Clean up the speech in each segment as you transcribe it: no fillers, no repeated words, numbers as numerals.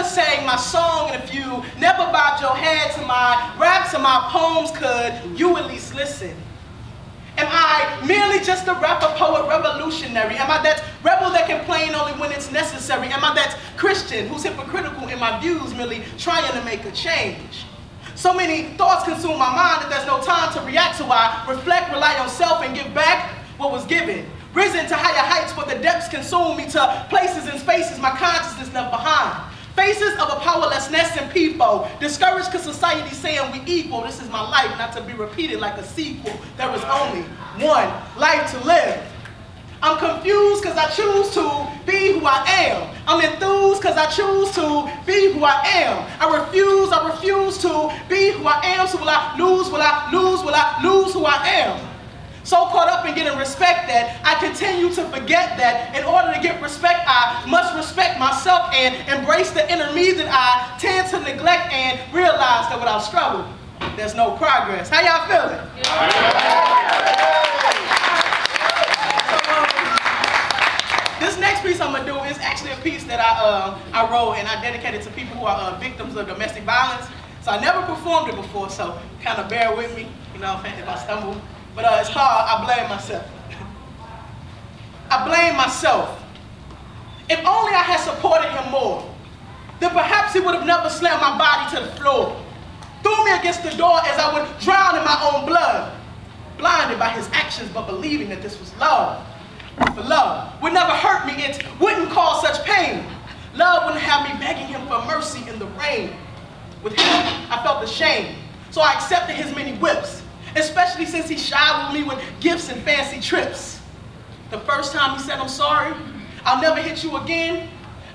sang my song, and if you never bobbed your head to my raps and my poems, could you at least listen? Am I merely just a rapper, poet, revolutionary? Am I that rebel that complain only when it's necessary? Am I that Christian who's hypocritical in my views, merely trying to make a change? So many thoughts consume my mind that there's no time to react, so I reflect, rely on self, and give back what was given. Risen to higher heights, but the depths consume me to places and spaces my consciousness left behind. Faces of a powerlessness and people. Discouraged because society saying we equal. This is my life, not to be repeated like a sequel. There is only one life to live. I'm confused because I choose to be who I am. I'm enthused because I choose to be who I am. I refuse to be who I am. So will I lose who I am? So caught up in getting respect that I continue to forget that in order to get respect, I must respect myself and embrace the inner me that I tend to neglect and realize that without struggle, there's no progress. How y'all feeling? This next piece I'm gonna do is actually a piece that I wrote and I dedicated to people who are victims of domestic violence. So I never performed it before, so kind of bear with me, you know, if I stumble. But it's called I Blame Myself. I blame myself. If only I had supported him more, then perhaps he would have never slammed my body to the floor, threw me against the door as I would drown in my own blood, blinded by his actions but believing that this was love. For love would never hurt me, it wouldn't cause such pain. Love wouldn't have me begging him for mercy in the rain. With him, I felt ashamed, so I accepted his many whips, especially since he showered me with gifts and fancy trips. The first time he said, "I'm sorry, I'll never hit you again,"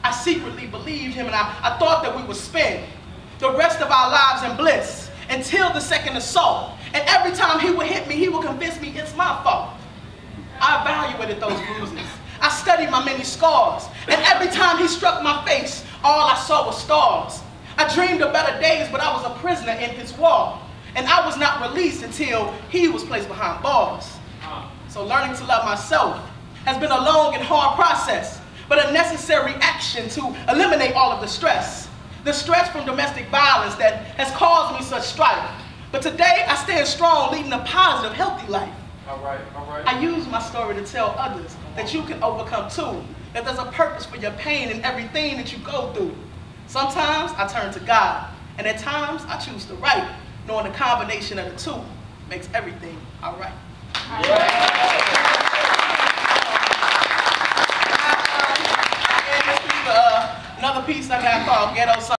I secretly believed him, and I thought that we would spend the rest of our lives in bliss until the second assault. And every time he would hit me, he would convince me it's my fault. I evaluated those bruises. I studied my many scars, and every time he struck my face, all I saw was stars. I dreamed of better days, but I was a prisoner in his wall. And I was not released until he was placed behind bars. So learning to love myself has been a long and hard process, but a necessary action to eliminate all of the stress. The stress from domestic violence that has caused me such strife. But today I stand strong, leading a positive, healthy life. All right. I use my story to tell others that you can overcome too, that there's a purpose for your pain and everything that you go through. Sometimes I turn to God, and at times I choose to write, knowing the combination of the two makes everything all right. And another piece I got called Ghetto Song.